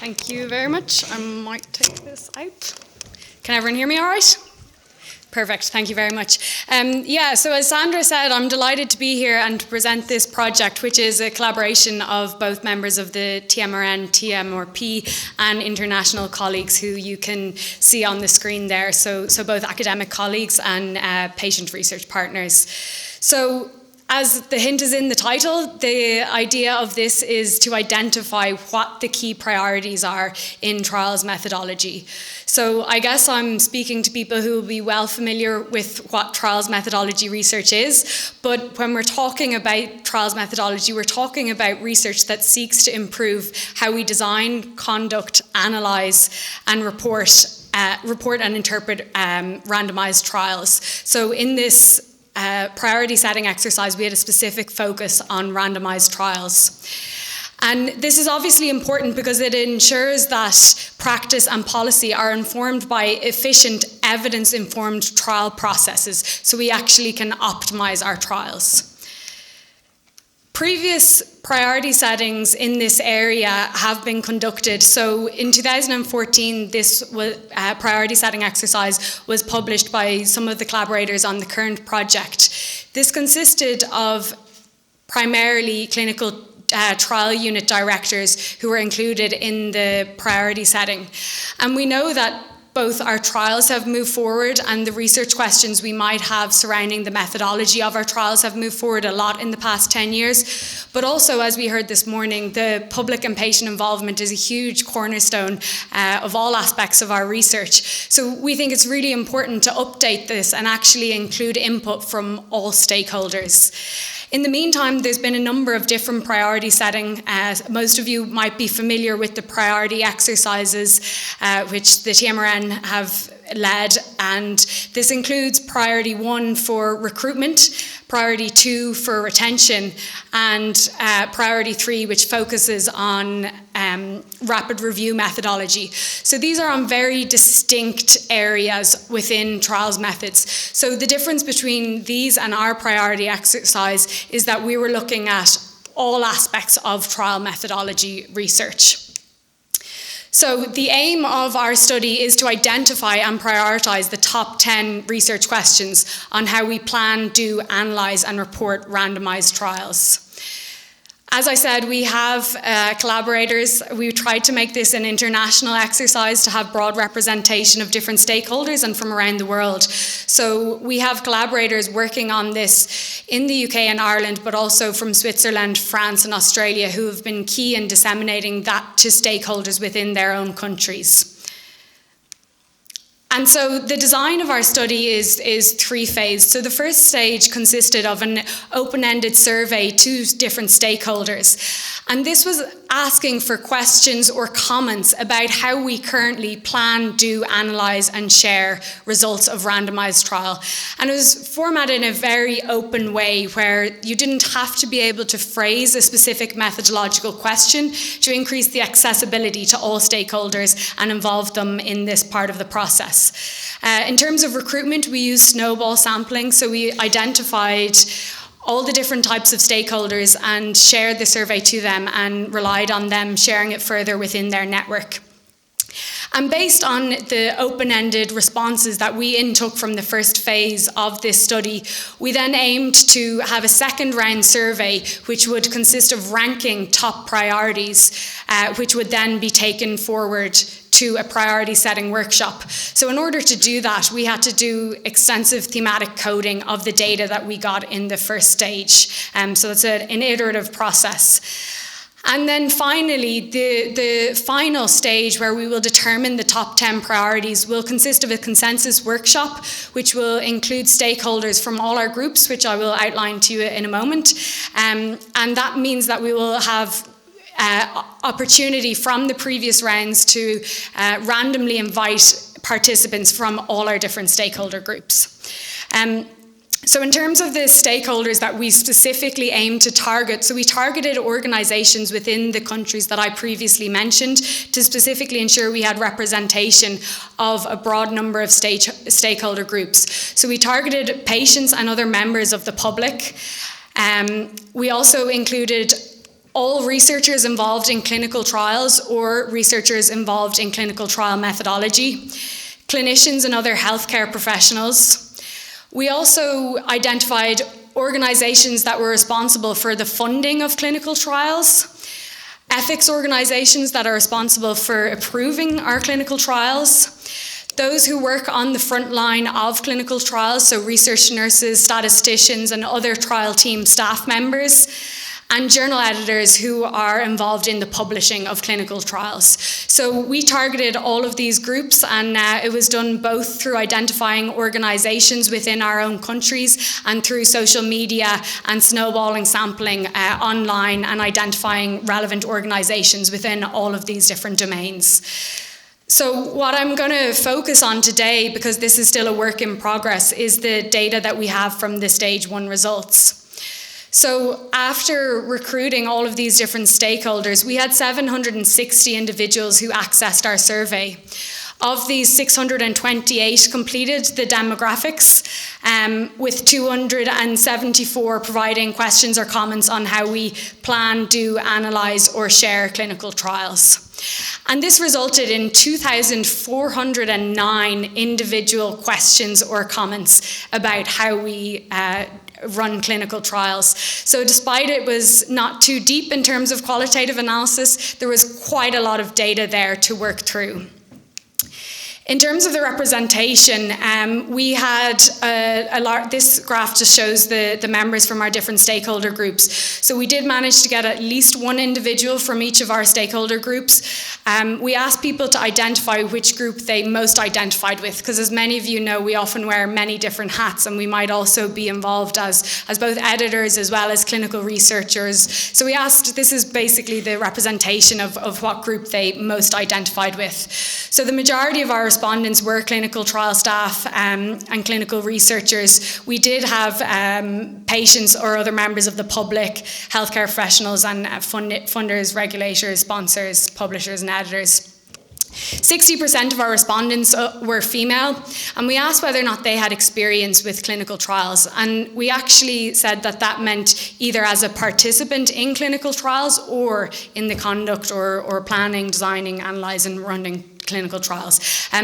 Thank you very much. I might take this out. Can everyone hear me all right? Perfect, thank you very much. So as Sandra said, I'm delighted to be here and to present this project, which is a collaboration of both members of the TMRN, TMRP, and international colleagues who you can see on the screen there. So both academic colleagues and patient research partners. So, as the hint is in the title, the idea of this is to identify what the key priorities are in trials methodology. So I guess I'm speaking to people who will be well familiar with what trials methodology research is, but when we're talking about trials methodology, we're talking about research that seeks to improve how we design, conduct, analyse, and report and interpret randomised trials. So in this priority setting exercise, we had a specific focus on randomized trials. And this is obviously important because it ensures that practice and policy are informed by efficient, evidence-informed trial processes, so we actually can optimize our trials. Previous priority settings in this area have been conducted. So in 2014, this priority setting exercise was published by some of the collaborators on the current project. This consisted of primarily clinical trial unit directors who were included in the priority setting. And we know that both our trials have moved forward and the research questions we might have surrounding the methodology of our trials have moved forward a lot in the past 10 years. But also, as we heard this morning, the public and patient involvement is a huge cornerstone of all aspects of our research. So we think it's really important to update this and actually include input from all stakeholders. In the meantime, there's been a number of different priority setting. Most of you might be familiar with the priority exercises, which the TMRN have led, and this includes priority 1 for recruitment, priority 2 for retention, and priority 3, which focuses on rapid review methodology. So these are on very distinct areas within trials methods. So the difference between these and our priority exercise is that we were looking at all aspects of trial methodology research. So the aim of our study is to identify and prioritise the top 10 research questions on how we plan, do, analyse and report randomised trials. As I said, we have collaborators. We tried to make this an international exercise to have broad representation of different stakeholders and from around the world. So we have collaborators working on this in the UK and Ireland, but also from Switzerland, France and Australia, who have been key in disseminating that to stakeholders within their own countries. And so the design of our study is three-phased. So the first stage consisted of an open-ended survey to different stakeholders. And this was asking for questions or comments about how we currently plan, do, analyse and share results of randomised trial. And it was formatted in a very open way where you didn't have to be able to phrase a specific methodological question to increase the accessibility to all stakeholders and involve them in this part of the process. In terms of recruitment, we used snowball sampling, so we identified all the different types of stakeholders and shared the survey to them and relied on them sharing it further within their network. And based on the open-ended responses that we intook from the first phase of this study, we then aimed to have a second round survey which would consist of ranking top priorities, which would then be taken forward to a priority setting workshop. So in order to do that, we had to do extensive thematic coding of the data that we got in the first stage. So it's an iterative process. And then finally, the final stage where we will determine the top 10 priorities will consist of a consensus workshop, which will include stakeholders from all our groups, which I will outline to you in a moment. And that means that we will have opportunity from the previous rounds to randomly invite participants from all our different stakeholder groups. So in terms of the stakeholders that we specifically aim to target, so we targeted organisations within the countries that I previously mentioned to specifically ensure we had representation of a broad number of stakeholder groups. So we targeted patients and other members of the public. We also included all researchers involved in clinical trials or researchers involved in clinical trial methodology, clinicians and other healthcare professionals. We also identified organizations that were responsible for the funding of clinical trials, ethics organizations that are responsible for approving our clinical trials, those who work on the front line of clinical trials, so research nurses, statisticians, and other trial team staff members, and journal editors who are involved in the publishing of clinical trials. So we targeted all of these groups, and it was done both through identifying organizations within our own countries and through social media and snowballing sampling online and identifying relevant organizations within all of these different domains. So what I'm going to focus on today, because this is still a work in progress, is the data that we have from the stage 1 results. So after recruiting all of these different stakeholders, we had 760 individuals who accessed our survey. Of these, 628 completed the demographics, with 274 providing questions or comments on how we plan, do, analyse or share clinical trials. And this resulted in 2,409 individual questions or comments about how we run clinical trials. So despite it was not too deep in terms of qualitative analysis, there was quite a lot of data there to work through. In terms of the representation, we had this graph just shows the members from our different stakeholder groups. So we did manage to get at least one individual from each of our stakeholder groups. We asked people to identify which group they most identified with, because as many of you know, we often wear many different hats, and we might also be involved as both editors as well as clinical researchers. So we asked, this is basically the representation of what group they most identified with. So the majority of our respondents were clinical trial staff and clinical researchers. We did have patients or other members of the public, healthcare professionals and funders, regulators, sponsors, publishers and editors. 60% of our respondents were female, and we asked whether or not they had experience with clinical trials, and we actually said that meant either as a participant in clinical trials or in the conduct or planning, designing, analysing, running clinical trials.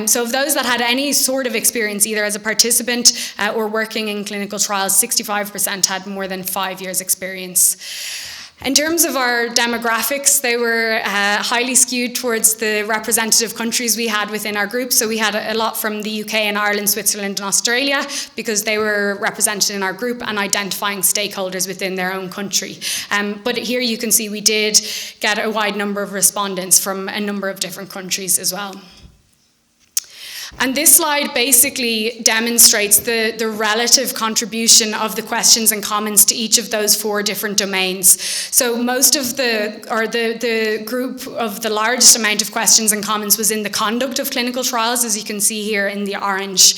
So of those that had any sort of experience, either as a participant or working in clinical trials, 65% had more than 5 years experience. In terms of our demographics, they were highly skewed towards the representative countries we had within our group. So we had a lot from the UK and Ireland, Switzerland and Australia, because they were represented in our group and identifying stakeholders within their own country. But here you can see we did get a wide number of respondents from a number of different countries as well. And this slide basically demonstrates the relative contribution of the questions and comments to each of those 4 different domains. So most of the group of the largest amount of questions and comments was in the conduct of clinical trials, as you can see here in the orange,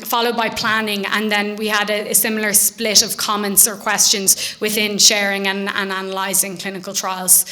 followed by planning, and then we had a similar split of comments or questions within sharing and analysing clinical trials.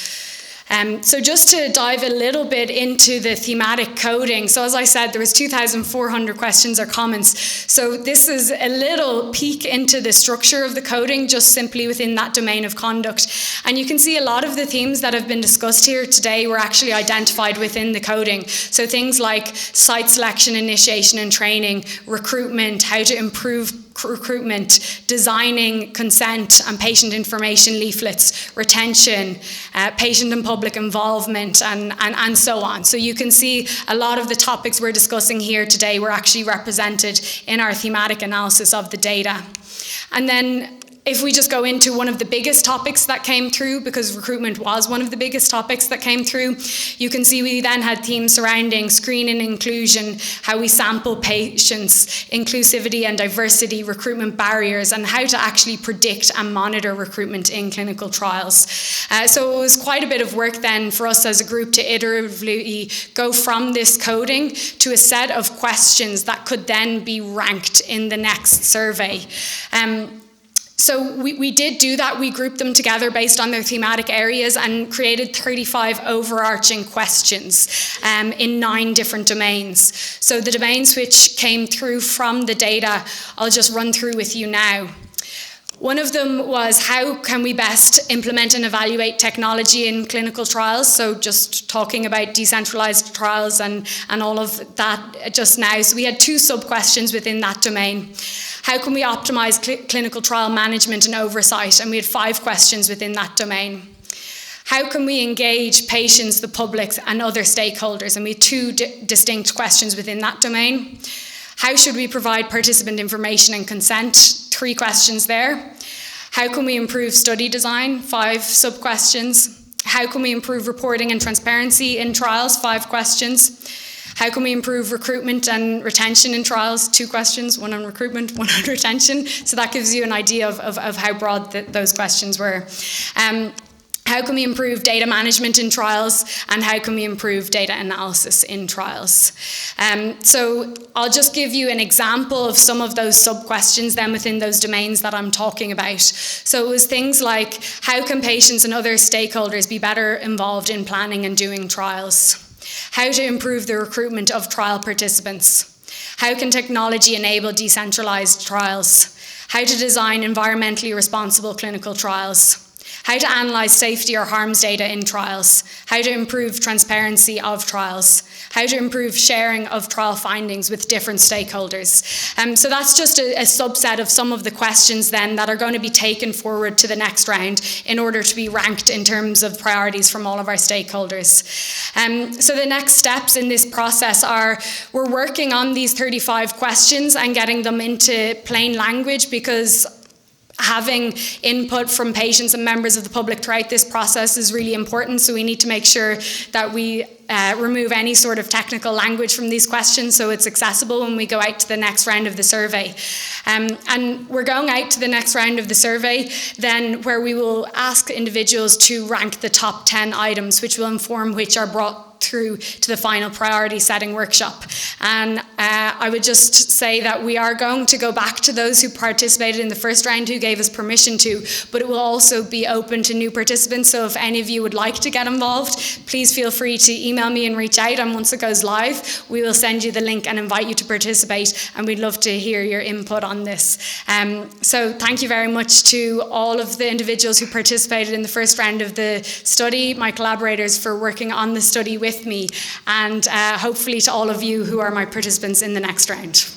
So just to dive a little bit into the thematic coding, so as I said, there was 2,400 questions or comments. So this is a little peek into the structure of the coding, just simply within that domain of conduct. And you can see a lot of the themes that have been discussed here today were actually identified within the coding. So things like site selection, initiation and training, recruitment, how to improve recruitment, designing consent and patient information leaflets, retention, patient and public involvement, and so on. So you can see a lot of the topics we're discussing here today were actually represented in our thematic analysis of the data. And then if we just go into one of the biggest topics that came through, because recruitment was one of the biggest topics that came through, you can see we then had themes surrounding screening and inclusion, how we sample patients, inclusivity and diversity, recruitment barriers, and how to actually predict and monitor recruitment in clinical trials. So it was quite a bit of work then for us as a group to iteratively go from this coding to a set of questions that could then be ranked in the next survey. So we did do that. We grouped them together based on their thematic areas and created 35 overarching questions in 9 different domains. So the domains which came through from the data, I'll just run through with you now. One of them was, how can we best implement and evaluate technology in clinical trials? So just talking about decentralized trials and all of that just now. So we had 2 sub-questions within that domain. How can we optimize clinical trial management and oversight? And we had 5 questions within that domain. How can we engage patients, the public, and other stakeholders? And we had 2 distinct questions within that domain. How should we provide participant information and consent? 3 questions there. How can we improve study design? 5 sub-questions. How can we improve reporting and transparency in trials? 5 questions. How can we improve recruitment and retention in trials? 2 questions, 1 on recruitment, 1 on retention. So that gives you an idea of how broad those questions were. How can we improve data management in trials, and how can we improve data analysis in trials? So I'll just give you an example of some of those sub-questions then within those domains that I'm talking about. So it was things like, how can patients and other stakeholders be better involved in planning and doing trials? How to improve the recruitment of trial participants? How can technology enable decentralized trials? How to design environmentally responsible clinical trials? How to analyse safety or harms data in trials, how to improve transparency of trials, how to improve sharing of trial findings with different stakeholders. So that's just a subset of some of the questions then that are going to be taken forward to the next round in order to be ranked in terms of priorities from all of our stakeholders. So the next steps in this process are, we're working on these 35 questions and getting them into plain language, because having input from patients and members of the public throughout this process is really important. So we need to make sure that we remove any sort of technical language from these questions so it's accessible when we go out to the next round of the survey. And we're going out to the next round of the survey then, where we will ask individuals to rank the top 10 items, which will inform which are brought through to the final priority setting workshop. And I would just say that we are going to go back to those who participated in the first round who gave us permission to, but it will also be open to new participants. So if any of you would like to get involved, please feel free to email me and reach out, and once it goes live, we will send you the link and invite you to participate, and we'd love to hear your input on this. So thank you very much to all of the individuals who participated in the first round of the study, my collaborators for working on the study with me, and hopefully to all of you who are my participants in the next round.